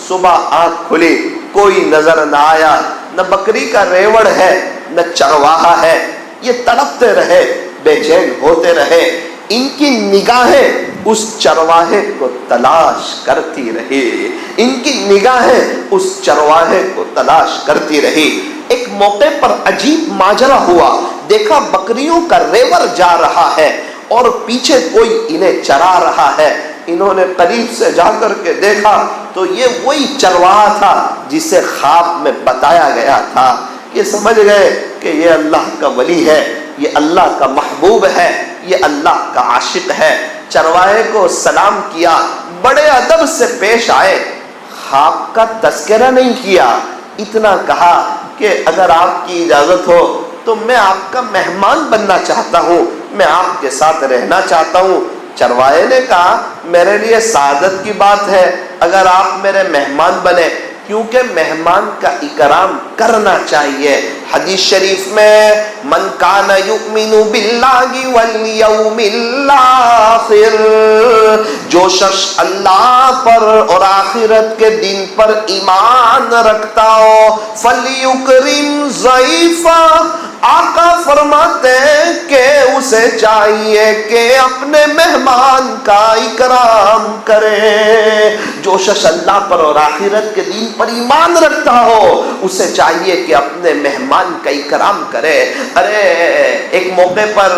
صبح آنکھ کھلی کوئی نظر نہ آیا، نہ بکری کا ریوڑ ہے نہ چرواہا ہے۔ یہ تڑپتے رہے، بے چین ہوتے رہے، ان کی نگاہیں اس چرواہے کو تلاش کرتی رہی، ان کی نگاہیں اس چرواہے کو تلاش کرتی رہی۔ ایک موقع پر عجیب ماجرا ہوا، دیکھا بکریوں کا ریوڑ جا رہا ہے اور پیچھے کوئی انہیں چرا رہا ہے۔ انہوں نے قریب سے جا کر کے دیکھا تو یہ وہی چرواہا تھا جسے خواب میں بتایا گیا تھا. یہ سمجھ گئے کہ یہ اللہ کا ولی ہے, یہ اللہ کا محبوب ہے, یہ اللہ کا عاشق ہے. چرواہے کو سلام کیا, بڑے ادب سے پیش آئے, خواب کا تذکرہ نہیں کیا, اتنا کہا کہ اگر آپ کی اجازت ہو تو میں آپ کا مہمان بننا چاہتا ہوں, میں آپ کے ساتھ رہنا چاہتا ہوں. چرواہے نے کہا میرے لیے سعادت کی بات ہے اگر آپ میرے مہمان بنے, کیونکہ مہمان کا اکرام کرنا چاہیے. حدیث شریف میں من کان یؤمن باللہ والیوم الآخر, جو شخص اللہ پر اور آخرت کے دن پر ایمان رکھتا ہو, فلیکرم ضیفہ, آقا فرماتے ہیں کہ اسے چاہیے کہ اپنے مہمان کا اکرام کرے. جو شخص اللہ پر اور آخرت کے دین پر ایمان رکھتا ہو اسے چاہیے کہ اپنے مہمان کا اکرام کرے. ارے ایک موقع پر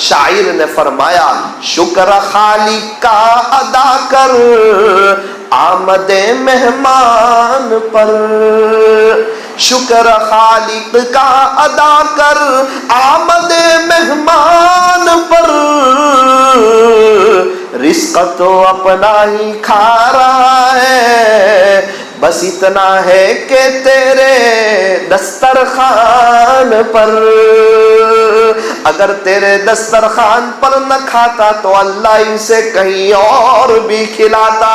شاعر نے فرمایا, شکر خالق کا ادا کر آمد مہمان پر, شکر خالق کا ادا کر آمد مہمان پر, رزق تو اپنا ہی کھا رہا ہے, بس اتنا ہے کہ تیرے دسترخوان پر, اگر تیرے دسترخوان پر نہ کھاتا تو اللہ اسے کہیں اور بھی کھلاتا.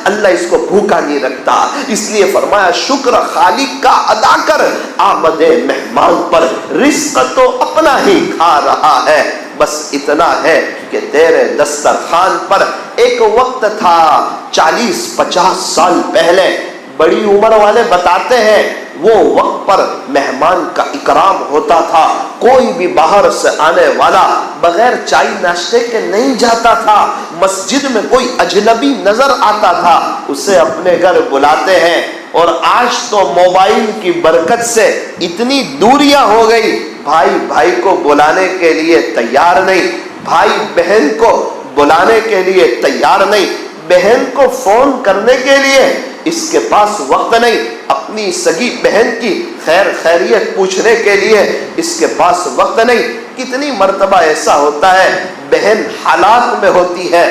اللہ اس کو بھوکا نہیں رکھتا, اس لیے فرمایا شکر خالق کا ادا کر آمد مہمان پر, رزق تو اپنا ہی کھا رہا ہے, بس اتنا ہے کہ تیرے دسترخوان پر. ایک وقت تھا 40-50 سال پہلے, بڑی عمر والے بتاتے ہیں وہ وقت پر مہمان کا اکرام ہوتا تھا. کوئی بھی باہر سے آنے والا بغیر چائے ناشتے کے نہیں جاتا تھا. مسجد میں کوئی اجنبی نظر آتا تھا اسے اپنے گھر بلاتے ہیں. اور آج تو موبائل کی برکت سے اتنی دوریاں ہو گئی, بھائی بھائی کو بلانے کے لیے تیار نہیں, بھائی بہن کو بلانے کے لیے تیار نہیں, بہن کو فون کرنے کے لیے اس کے پاس وقت نہیں, اپنی سگی بہن کی خیر خیریت پوچھنے کے لیے اس کے پاس وقت نہیں. کتنی مرتبہ ایسا ہوتا ہے بہن حالات میں ہوتی ہے,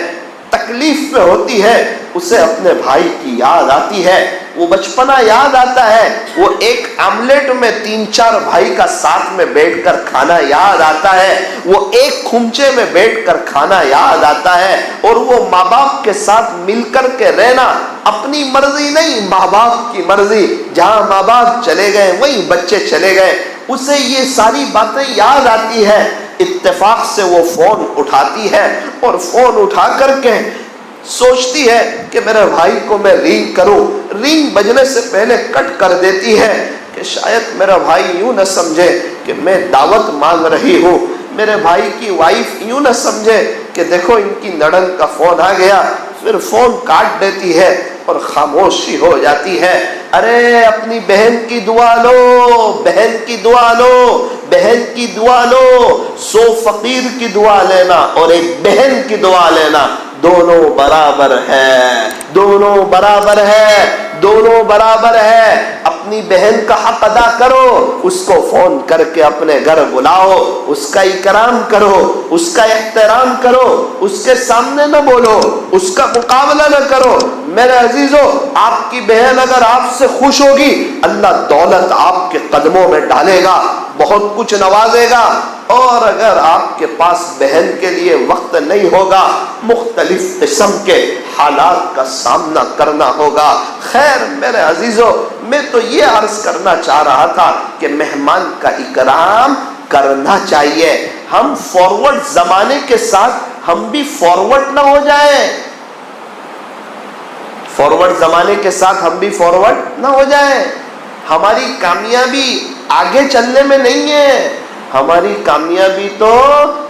تکلیف میں ہوتی ہے, اسے اپنے بھائی کی یاد آتی ہے, وہ بچپنا یاد آتا ہے, وہ ایک آملیٹ میں 3-4 بھائی کا ساتھ میں بیٹھ کر کھانا یاد آتا ہے, وہ ایک کھمچے میں بیٹھ کر کھانا یاد آتا ہے, اور وہ ماں باپ کے ساتھ مل کر کے رہنا, اپنی مرضی نہیں ماں باپ کی مرضی, جہاں ماں باپ چلے گئے وہیں بچے چلے گئے, اسے یہ ساری باتیں یاد آتی ہے. اتفاق سے وہ فون اٹھاتی ہے اور فون اٹھا کر کے سوچتی ہے کہ میرے بھائی کو میں رنگ کروں, رنگ بجنے سے پہلے کٹ کر دیتی ہے کہ شاید میرا بھائی یوں نہ سمجھے کہ میں دعوت مانگ رہی ہوں, میرے بھائی کی وائف یوں نہ سمجھے کہ دیکھو ان کی نڑن کا فون آ گیا. پھر فون کاٹ دیتی ہے اور خاموشی ہو جاتی ہے. ارے اپنی بہن کی دعا لو, بہن کی دعا لو, بہن کی دعا لو. 100 فقیر کی دعا لینا اور ایک بہن کی دعا لینا دونوں برابر ہے, دونوں برابر ہے, دونوں برابر ہے. اپنی بہن کا حق ادا کرو, اس کو فون کر کے اپنے گھر بلاؤ, اس کا اکرام کرو, اس کا احترام کرو, اس کے سامنے نہ بولو, اس کا مقابلہ نہ کرو. میرے عزیزو, آپ کی بہن اگر آپ سے خوش ہوگی اللہ دولت آپ کے قدموں میں ڈالے گا, بہت کچھ نوازے گا. اور اگر آپ کے پاس بہن کے لیے وقت نہیں ہوگا مختلف قسم کے حالات کا سامنا کرنا ہوگا. خیر میرے عزیزو, میں تو یہ عرض کرنا چاہ رہا تھا کہ مہمان کا اکرام کرنا چاہیے. ہم فارورڈ زمانے کے ساتھ ہم بھی فارورڈ نہ ہو جائیں, فارورڈ زمانے کے ساتھ ہم بھی فارورڈ نہ ہو جائیں. ہماری کامیابی آگے چلنے میں نہیں ہے, ہماری کامیابی تو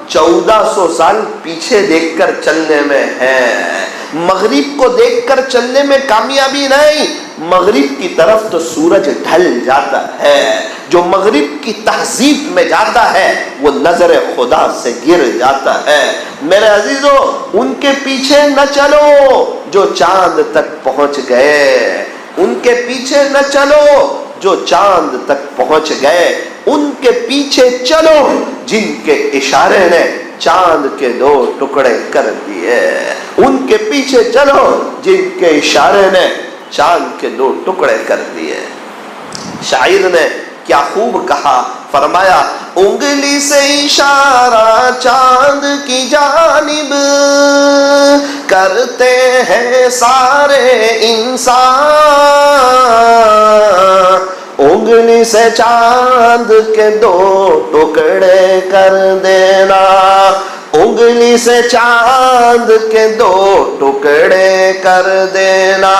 1400 سال پیچھے دیکھ کر چلنے میں ہے. مغرب کو دیکھ کر چلنے میں کامیابی نہیں, مغرب کی طرف تو سورج ڈھل جاتا ہے. جو مغرب کی تہذیب میں جاتا ہے وہ نظر خدا سے گر جاتا ہے. میرے عزیزو, ان کے پیچھے نہ چلو جو چاند تک پہنچ گئے، ان کے پیچھے نہ چلو جو چاند تک پہنچ گئے، ان کے پیچھے چلو جن کے اشارے نے چاند کے 2 ٹکڑے کر دیے، ان کے پیچھے چلو جن کے اشارے نے چاند کے 2 ٹکڑے کر دیے۔ شاعر نے کیا خوب کہا، فرمایا انگلی سے اشارہ چاند کی جانب کرتے ہیں سارے انسان، انگلی سے چاند کے 2 ٹکڑے کر دینا، انگلی سے چاند کے 2 ٹکڑے کر دینا،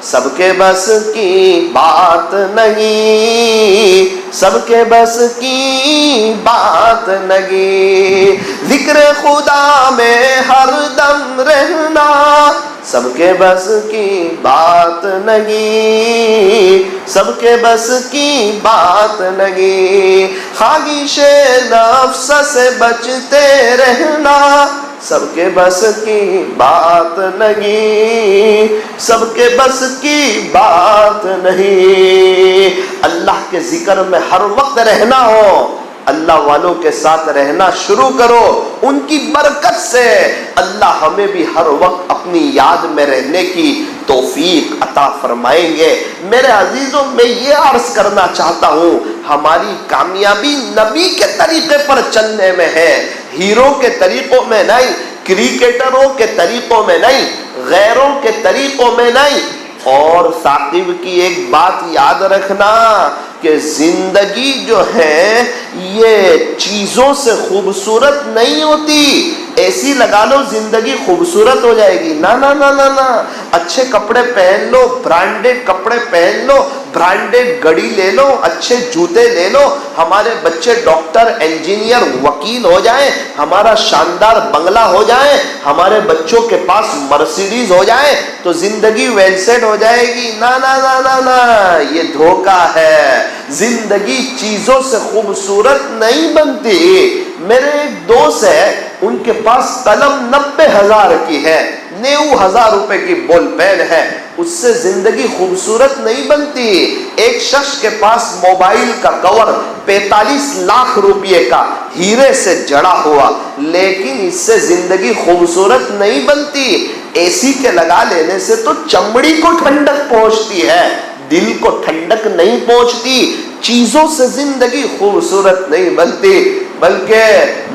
سب کے بس کی بات نہیں، سب کے بس کی بات نہیں، ذکر خدا میں ہر دم رہنا، سب کے بس کی بات نہیں، سب کے بس کی بات نہیں، خواہش نفس سے بچتے رہنا، سب کے بس کی بات نہیں، سب کے بس کی بات نہیں۔ اللہ کے ذکر میں ہر وقت رہنا ہو، اللہ والوں کے ساتھ رہنا شروع کرو، ان کی برکت سے اللہ ہمیں بھی ہر وقت اپنی یاد میں رہنے کی توفیق عطا فرمائیں گے۔ میرے عزیزوں، میں یہ عرض کرنا چاہتا ہوں، ہماری کامیابی نبی کے طریقے پر چلنے میں ہے، ہیرو کے طریقوں میں نہیں، کرکٹروں کے طریقوں میں نہیں، غیروں کے طریقوں میں نہیں۔ اور ثاقب کی ایک بات یاد رکھنا کہ زندگی جو ہے یہ چیزوں سے خوبصورت نہیں ہوتی، ایسی لگا لو زندگی خوبصورت ہو جائے گی، نہ نہ نہ نہ نہ، اچھے کپڑے پہن لو، برانڈڈ کپڑے پہن لو، برانڈڈ گڑی لے لو، اچھے جوتے لے لو، ہمارے بچے ڈاکٹر، انجینئر، وکیل ہو جائیں، ہمارا شاندار بنگلہ ہو جائے، ہمارے بچوں کے پاس مرسیڈیز ہو جائے تو زندگی ویل سیٹ ہو جائے گی، نہ نہ نہ نہ نہ، یہ دھوکہ ہے۔ زندگی چیزوں سے خوبصورت نہیں بنتی۔ میرے ایک دوست ہے، ان کے پاس قلم 90,000 کی ہے، 90,000 روپے کی بول پین ہے، اس سے زندگی خوبصورت نہیں بنتی۔ ایک شخص کے پاس موبائل کا کور 45 لاکھ روپے کا ہیرے سے جڑا ہوا، لیکن اس سے زندگی خوبصورت نہیں بنتی۔ اے سی کے لگا لینے سے تو چمڑی کو ٹھنڈک پہنچتی ہے، دل کو ٹھنڈک نہیں پہنچتی۔ چیزوں سے زندگی خوبصورت نہیں بنتی، بلکہ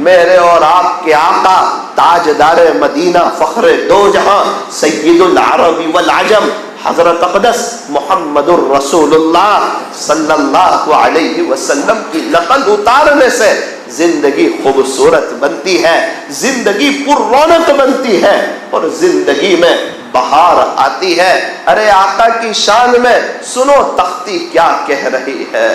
میرے اور آپ کے آقا تاجدار مدینہ، فخر 2 جہاں، سید العرب والعجم، حضرت اقدس محمد الرسول اللہ صلی اللہ علیہ وسلم کی نقل اتارنے سے زندگی خوبصورت بنتی ہے، زندگی پر رونق بنتی ہے، اور زندگی میں بہار آتی ہے۔ ارے آقا کی شان میں سنو تختی کیا کہہ رہی ہے۔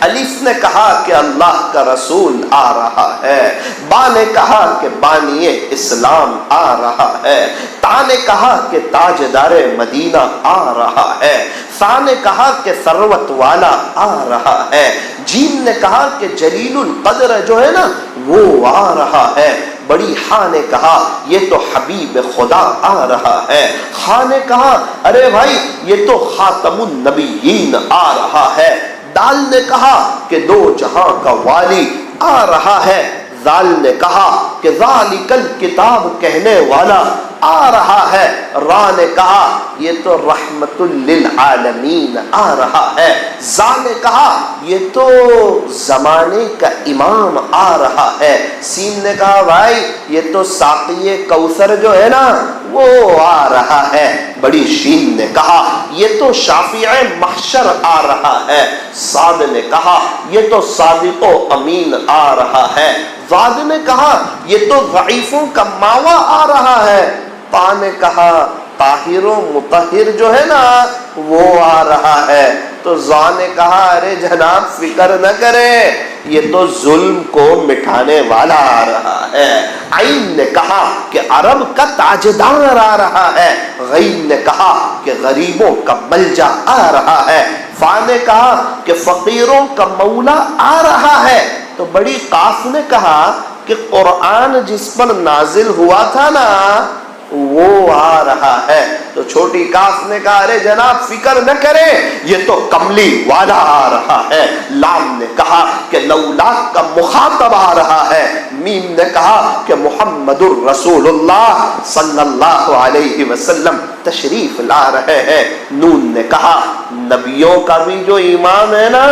الف نے کہا کہ اللہ کا رسول آ رہا ہے، با نے کہا کہ بانی اسلام آ رہا ہے، تا نے کہا کہ تاجدار مدینہ آ رہا ہے، سا نے کہا کہ ثروت والا آ رہا ہے، جیم نے کہا کہ جلیل القدر جو ہے نا وہ آ رہا ہے، بڑی ہاں نے کہا یہ تو حبیب خدا آ رہا ہے، خاں نے کہا ارے بھائی یہ تو خاتم النبیین آ رہا ہے، دال نے کہا کہ 2 جہاں کا والی آ رہا ہے، ذال نے کہا کہ ذالک الکتاب کہنے والا آ رہا ہے، را نے کہا یہ تو رحمت للعالمین آ رہا ہے، زا نے کہا یہ تو زمانے کا امام آ رہا ہے، سین نے کہا بھائی یہ تو ساقی کوثر جو ہے نا وہ آ رہا ہے، بڑی شین نے کہا یہ تو شافع محشر آ رہا ہے، صاد نے کہا یہ تو صادق و امین آ رہا ہے، زاد نے کہا یہ تو ضعیفوں کا ماوا آ رہا ہے، پا نے کہا طاہر و مطہر جو ہے نا وہ آ رہا ہے، تو زا نے کہا ارے جناب فکر نہ کرے یہ تو ظلم کو مٹھانے والا آ رہا ہے، عین نے کہا کہ عرب کا تاجدار آ رہا ہے، غین نے کہا کہ غریبوں کا ملجا آ رہا ہے، فا نے کہا کہ فقیروں کا مولا آ رہا ہے، تو بڑی قاف نے کہا کہ قرآن جس پر نازل ہوا تھا نا وہ آ رہا ہے. تو چھوٹی کاف نے کہا ارے جناب فکر نہ کریں, یہ تو کملی والا آ رہا ہے. لام نے کہا کہ لولا کا مخاطب آ رہا ہے. میم نے کہا کہ محمد الرسول اللہ صلی اللہ علیہ وسلم تشریف لا رہے ہیں. نون نے کہا نبیوں کا بھی جو ایمان ہے نا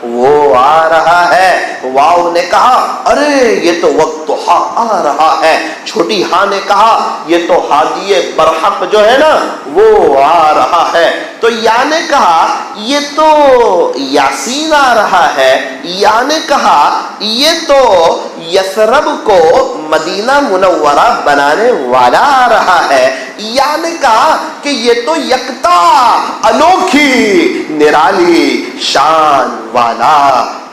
وہ آ رہا ہے. واو نے کہا ارے یہ تو وقت آ رہا ہے. چھوٹی ہاں نے کہا یہ تو ہادی برحق جو ہے نا وہ آ رہا ہے. تو یا نے کہا یہ تو یاسین آ رہا ہے. یا نے کہا یہ تو یثرب کو مدینہ منورہ بنانے والا آ رہا ہے. یا نے کہا کہ یہ تو یکتا انوکھی نرالی شان والا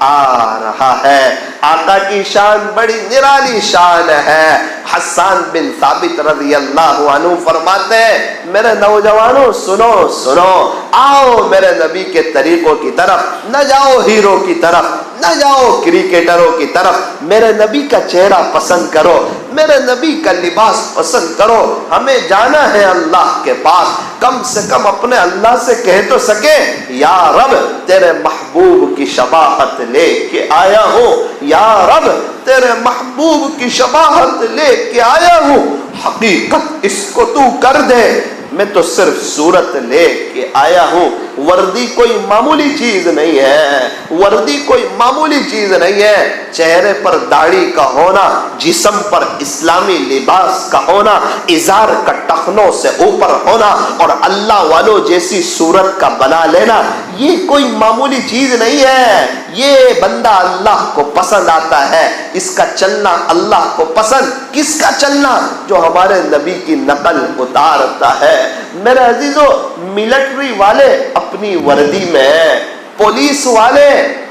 آ رہا ہے. آقا کی شان بڑی نرالی شان ہے. حسان بن ثابت رضی اللہ عنہ فرماتے ہیں میرے نوجوانوں سنو سنو, آؤ میرے نبی کے طریقوں کی طرف, نہ جاؤ ہیرو کی طرف, نہ جاؤ کرکٹروں کی طرف. میرے نبی کا چہرہ پسند کرو, میرے نبی کا لباس پسند کرو. ہمیں جانا ہے اللہ کے پاس, کم سے کم اپنے اللہ سے کہہ تو سکے یا رب تیرے محبوب کی شباہت لے کے آیا ہوں, یا رب تیرے محبوب کی شباہت لے کے آیا ہوں, حقیقت اس کو تو کر دے. میں تو صرف صورت لے کے آیا ہوں. وردی کوئی معمولی چیز نہیں ہے, وردی کوئی معمولی چیز نہیں ہے. چہرے پر داڑھی کا ہونا, جسم پر اسلامی لباس کا ہونا, ازار کا ٹخنوں سے اوپر ہونا اور اللہ والوں جیسی صورت کا بنا لینا, یہ کوئی معمولی چیز نہیں ہے. یہ بندہ اللہ کو پسند آتا ہے, اس کا چلنا اللہ کو پسند. کس کا چلنا؟ جو ہمارے نبی کی نقل اتارتا ہے. میرے عزیزو, ملٹری والے اپنی وردی میں, پولیس والے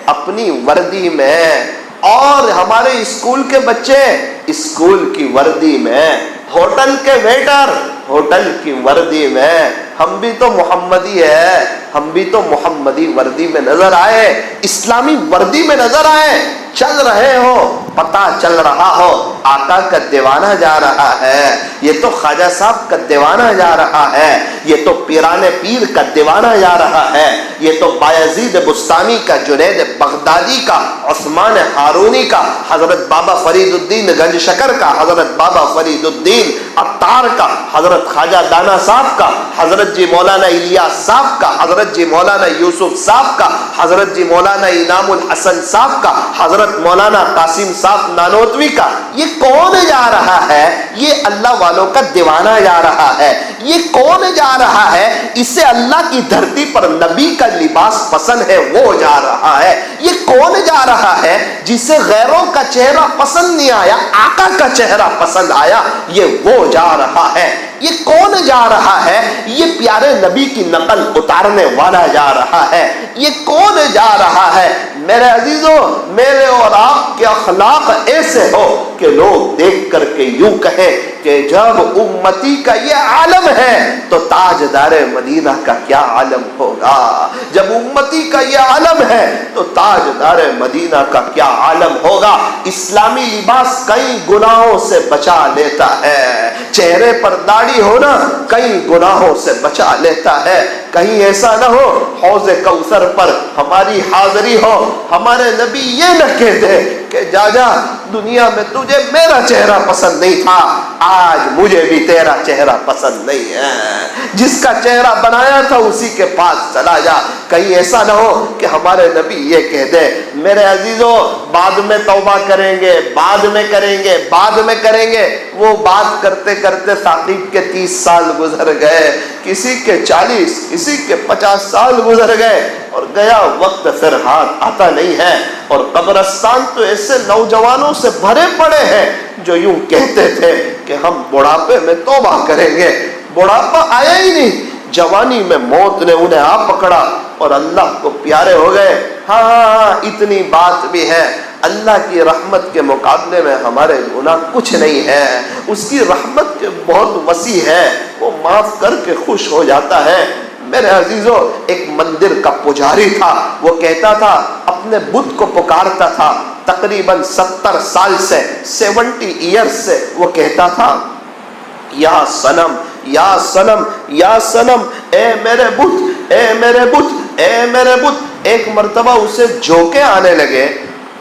اپنی وردی میں, اور ہمارے اسکول کے بچے اسکول کی وردی میں, ہوٹل کے ویٹر ہوٹل کی وردی میں. ہم بھی تو محمدی ہے, ہم بھی تو محمدی وردی میں نظر آئے, اسلامی وردی میں نظر آئے. چل رہے ہو, پتہ چل رہا ہو آقا کا دیوانہ جا رہا ہے, یہ تو خواجہ صاحب کا دیوانہ جا رہا ہے, یہ تو پیران پیر کا دیوانہ جا رہا ہے, یہ تو بایزید بستانی کا, جنید بغدادی کا, عثمان ہارونی کا, حضرت بابا فرید الدین گنج شکر کا, حضرت بابا فرید الدین عطار کا, حضرت خواجہ دانا صاحب کا, حضرت جی مولانا الیاس صاحب کا, حضرت جی مولانا یوسف صاحب کا, حضرت جی مولانا انعام الحسن صاحب کا, حضرت مولانا قاسم صاحب نانوتوی کا. یہ کون جا رہا ہے؟ یہ اللہ والوں کا دیوانہ جا رہا ہے. یہ کون جا رہا ہے؟ اسے اللہ کی دھرتی پر نبی کا لباس پسند ہے, وہ جا رہا ہے. یہ کون جا رہا ہے جسے غیروں کا چہرہ پسند نہیں آیا, آقا کا چہرہ پسند آیا, یہ وہ جا رہا ہے. یہ کون جا رہا ہے؟ یہ پیارے نبی کی نقل اتارنے والا جا رہا ہے. یہ کون جا رہا ہے؟ میرے عزیزوں, میرے اور آپ کے اخلاق ایسے ہو کہ لوگ دیکھ کر کے یوں کہیں کہ جب امتی کا یہ عالم ہے تو تاجدار مدینہ کا کیا عالم ہوگا. جب امتی کا یہ عالم ہے تو تاجدار مدینہ کا کیا عالم ہوگا. اسلامی لباس کئی گناہوں سے بچا لیتا ہے, چہرے پر داڑھی ہونا کئی گناہوں سے بچا لیتا ہے. کہیں ایسا نہ ہو حوض کوثر پر ہماری حاضری ہو, ہمارے نبی یہ نہ کہتے کہ جا جا دنیا میں تجھے میرا چہرہ پسند نہیں تھا, آج مجھے بھی تیرا چہرہ پسند نہیں ہے. جس کا چہرہ بنایا تھا اسی کے پاس چلا جا. کہیں ایسا نہ ہو کہ ہمارے نبی یہ کہہ دے میرے عزیزوں بعد میں توبہ کریں گے, بعد میں کریں گے, بعد میں کریں گے. وہ بات کرتے کرتے ثاقب کے 30 سال گزر گئے, کسی کے 40, کسی کے 50 سال گزر گئے, اور گیا وقت پھر ہاتھ آتا نہیں ہے. اور قبرستان تو ایسے نوجوانوں سے بھرے پڑے ہیں جو یوں کہتے تھے کہ ہم بڑھاپے میں توبہ کریں گے. بڑھاپا آیا ہی نہیں, جوانی میں موت نے انہیں آ پکڑا اور اللہ کو پیارے ہو گئے. ہاں اتنی بات بھی ہے, اللہ کی رحمت کے مقابلے میں ہمارے گناہ کچھ نہیں ہے. اس کی رحمت کے بہت وسیع ہے, وہ معاف کر کے خوش ہو جاتا ہے. میرے عزیزوں, ایک مندر کا پجاری تھا, وہ کہتا تھا اپنے بت کو پکارتا تھا تقریباً 70 سال سے, 70 ایئرز سے وہ کہتا تھا یا سنم یا سنم یا سنم، اے میرے بت، اے میرے بت، اے میرے بت۔ ایک مرتبہ اسے جھونکے آنے لگے،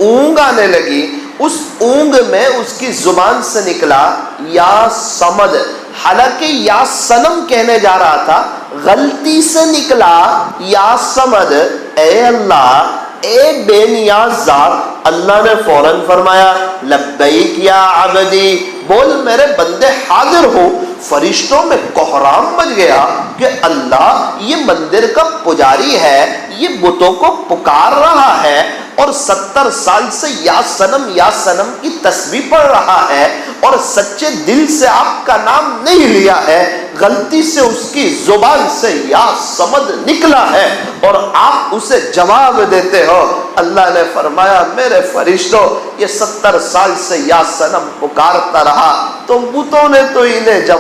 اونگ آنے لگی، اس اونگ میں اس کی زبان سے نکلا یا سمد، حالانکہ یا سنم کہنے جا رہا تھا، غلطی سے نکلا یا سمد، اے اللہ، اے بے نیاز ذات۔ اللہ نے فوراً فرمایا لبیک یا عبدی، بول میرے بندے حاضر ہو۔ فرشتوں میں کوہرام مچ گیا کہ اللہ یہ مندر کا پجاری ہے، یہ بتوں کو پکار رہا ہے اور 70 سال سے یا سنم کی تسبیح پڑھ رہا ہے اور سچے دل سے آپ کا نام نہیں لیا ہے، غلطی سے اس کی زبان سے یا سمد نکلا ہے اور آپ اسے جواب دیتے ہو۔ اللہ نے فرمایا میرے فرشتوں، یہ 70 سال سے یا سنم پکارتا رہا تو بتوں نے تو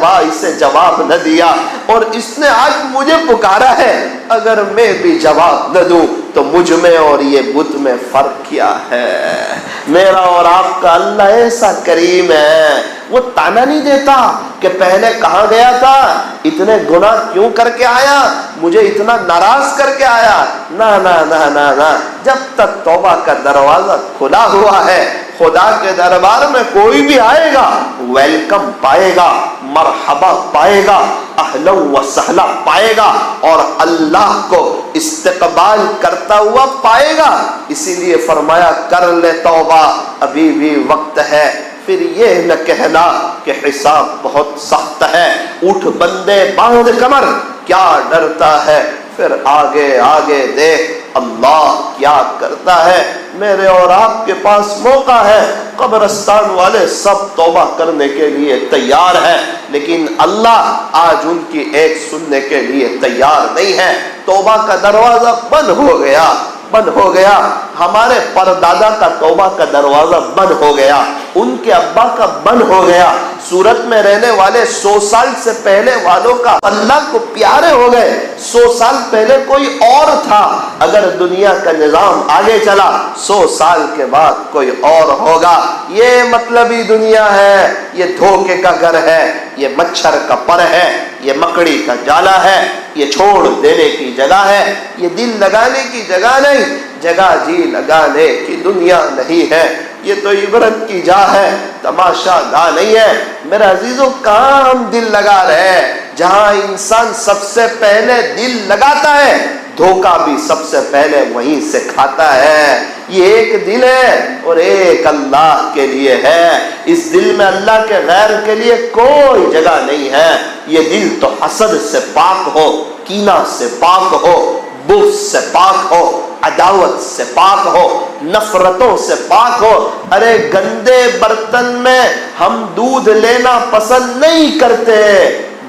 اسے جواب نہ دیا اور اس نے آج مجھے پکارا ہے، اگر میں بھی جواب نہ دوں تو مجھ میں اور یہ بت میں فرق کیا ہے؟ میرا اور آپ کا اللہ ایسا کریم ہے، وہ تانا نہیں دیتا کہ پہلے کہاں گیا تھا، اتنے گناہ کیوں کر کے آیا، مجھے اتنا ناراض کر کے آیا۔ نہ نہ نہ نہ نہ، جب تک توبہ کا دروازہ کھلا ہوا ہے، خدا کے دربار میں کوئی بھی آئے گا ویلکم پائے گا، مرحبا پائے گا، اہلا و سہلا پائے گا اور اللہ کو استقبال کرتا ہوا پائے گا۔ اسی لیے فرمایا کر لے توبہ، ابھی بھی وقت ہے۔ پھر یہ نہ کہنا کہ حساب بہت سخت ہے، اٹھ بندے باندھ کمر، کیا ڈرتا ہے، پھر آگے آگے دیکھ اللہ کیا کرتا ہے۔ میرے اور آپ کے پاس موقع ہے، قبرستان والے سب توبہ کرنے کے لیے تیار ہیں، لیکن اللہ آج ان کی ایک سننے کے لیے تیار نہیں ہے۔ توبہ کا دروازہ بند ہو گیا، بند ہو گیا۔ ہمارے پردادا کا توبہ کا دروازہ بند ہو گیا، ان کے ابا کا بند ہو گیا۔ سورت میں رہنے والے 100 سال سے پہلے والوں کا اللہ کو پیارے ہو گئے۔ 100 سال پہلے کوئی اور تھا، اگر دنیا کا نظام آگے چلا 100 سال کے بعد کوئی اور ہوگا۔ یہ مطلبی دنیا ہے، یہ دھوکے کا گھر ہے، یہ مچھر کا پر ہے، یہ مکڑی کا جالا ہے، یہ چھوڑ دینے کی جگہ ہے، یہ دل لگانے کی جگہ نہیں، جگہ جی لگانے کی دنیا نہیں ہے۔ یہ تو عبرت کی جا ہے، تماشا گاہ نہیں ہے۔ میرے عزیزوں، کہاں ہم دل لگا رہے ہیں؟ جہاں انسان سب سے پہلے دل لگاتا ہے، دھوکہ بھی سب سے پہلے وہیں سے کھاتا ہے۔ یہ ایک دل ہے اور ایک اللہ کے لیے ہے، اس دل میں اللہ کے غیر کے لیے کوئی جگہ نہیں ہے۔ یہ دل تو حسد سے پاک ہو، کینہ سے پاک ہو، بغض سے پاک ہو، عداوت سے پاک ہو، نفرتوں سے پاک ہو۔ ارے گندے برتن میں ہم دودھ لینا پسند نہیں کرتے،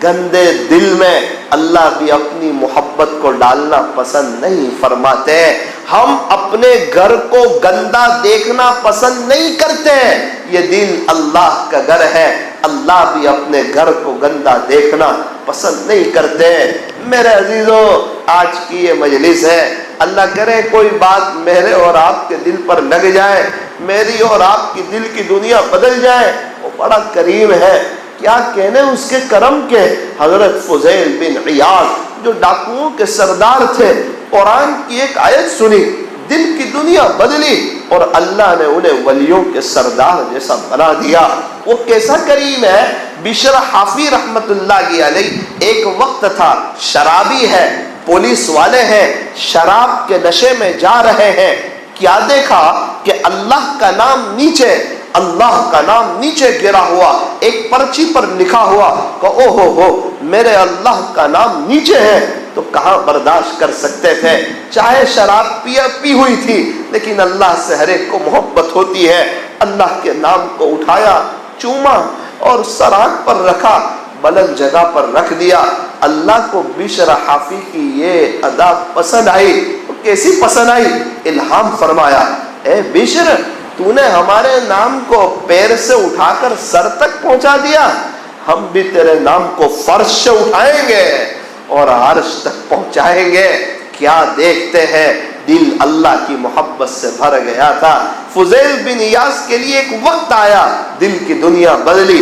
گندے دل میں اللہ بھی اپنی محبت کو ڈالنا پسند نہیں فرماتے۔ ہم اپنے گھر کو گندا دیکھنا پسند نہیں کرتے، یہ دل اللہ کا گھر ہے، اللہ بھی اپنے گھر کو گندا دیکھنا پسند نہیں کرتے۔ میرے عزیزوں، آج کی یہ مجلس ہے، اللہ کرے کوئی بات میرے اور آپ کے دل پر لگ جائے، میری اور آپ کی دل کی دنیا بدل جائے، وہ بڑا کریم ہے۔ کیا کہنے اس کے کرم کے۔ حضرت فضیل بن عیاض جو ڈاکوؤں کے سردار تھے، قرآن کی ایک آیت سنی، دل کی دنیا بدلی اور اللہ نے انہیں ولیوں کے سردار جیسا بنا دیا۔ وہ کیسا کریم ہے۔ بشر حافی رحمت اللہ علیہ ایک وقت تھا، شرابی ہے، پولیس والے ہیں، شراب کے نشے میں جا رہے ہیں، کیا دیکھا کہ اللہ کا نام نیچے گرا ہوا، ایک پرچی پر لکھا ہوا کہ او ہو میرے اللہ کا نام نیچے ہے، تو کہاں برداشت کر سکتے تھے۔ چاہے شراب پی ہوئی تھی، لیکن اللہ سے ہر ایک کو محبت ہوتی ہے۔ اللہ کے نام کو اٹھایا، چوما اور سراغ پر رکھا، بلند جگہ پر رکھ دیا۔ اللہ کو بشر حافی کی یہ ادا پسند آئی۔ کیسی پسند آئی؟ الہام فرمایا، اے بشر، تو نے ہمارے نام کو پیر سے اٹھا کر سر تک پہنچا دیا، ہم بھی تیرے نام کو فرش سے اٹھائیں گے اور عرش تک پہنچائیں گے۔ کیا دیکھتے ہیں، دل اللہ کی محبت سے بھر گیا تھا۔ فضیل بن عیاض کے لیے ایک وقت آیا، دل کی دنیا بدلی،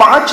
5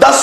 10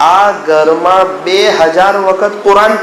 આ ઘરમાં 2000 વખત કુરાન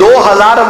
2000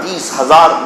30,000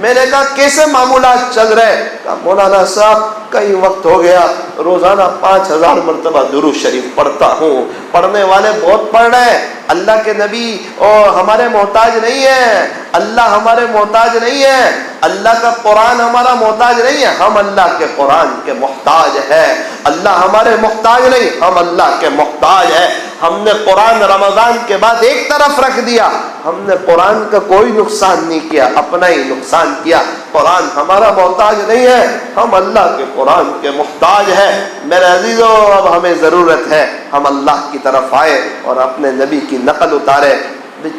میں نے کہا کیسے معمولات چل رہے؟ کہا مولانا صاحب کئی وقت ہو گیا روزانہ 5000 مرتبہ درود شریف پڑھتا ہوں. پڑھنے والے بہت پڑھ رہے ہیں. اللہ کے نبی اور ہمارے محتاج نہیں ہے. اللہ ہمارے محتاج نہیں ہے. اللہ کا قرآن ہمارا محتاج نہیں ہے. ہم اللہ کے قرآن کے محتاج ہے. اللہ ہمارے محتاج نہیں, ہم اللہ کے محتاج ہے. ہم نے قرآن رمضان کے بعد ایک طرف رکھ دیا. ہم نے قرآن کا کوئی نقصان نہیں کیا, اپنا ہی نقصان کیا. قرآن ہمارا محتاج نہیں ہے, ہم اللہ کے قرآن کے محتاج ہے. میرے عزیزو, اب ہمیں ضرورت ہے ہم اللہ کی طرف آئے اور اپنے نبی کی نقل اتارے.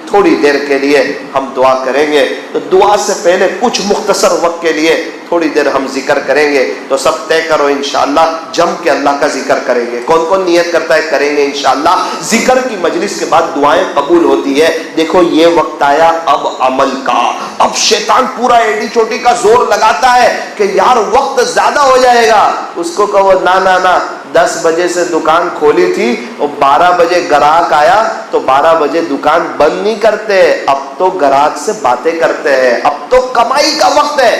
تھوڑی دیر کے لیے ہم دعا کریں گے, تو دعا سے پہلے کچھ مختصر وقت کے لیے تھوڑی دیر ہم ذکر کریں گے. تو سب طے کرو انشاءاللہ جم کے اللہ کا ذکر کریں گے. کون کون نیت کرتا ہے کریں گے انشاءاللہ. ذکر کی مجلس کے بعد دعائیں قبول ہوتی ہے. دیکھو یہ وقت آیا اب عمل کا. اب شیطان پورا ایڈی چوٹی کا زور لگاتا ہے کہ یار وقت زیادہ ہو جائے گا. اس کو کہو نہ 10 بجے سے دکان کھولی تھی اور 12 بجے گراہک آیا تو 12 بجے دکان بند نہیں کرتے. اب تو گراہک سے باتیں کرتے ہیں, اب تو کمائی کا وقت ہے.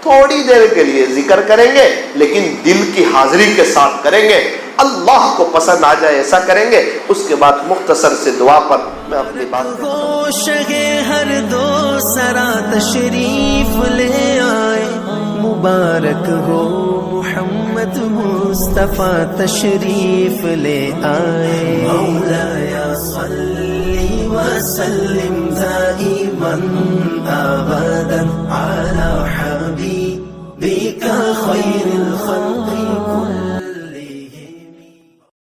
تھوڑی دیر کے لیے ذکر کریں گے لیکن دل کی حاضری کے ساتھ کریں گے. اللہ کو پسند آ جائے ایسا کریں گے. اس کے بعد مختصر سے دعا پر میں اپنی بات
ہر دو سرا تشریف لے آئے. مبارک ہو محمد مصطفیٰ تشریف لے آئے. مولایا صلی وسلم دائما ابدا علی حبیبک خیر الخلق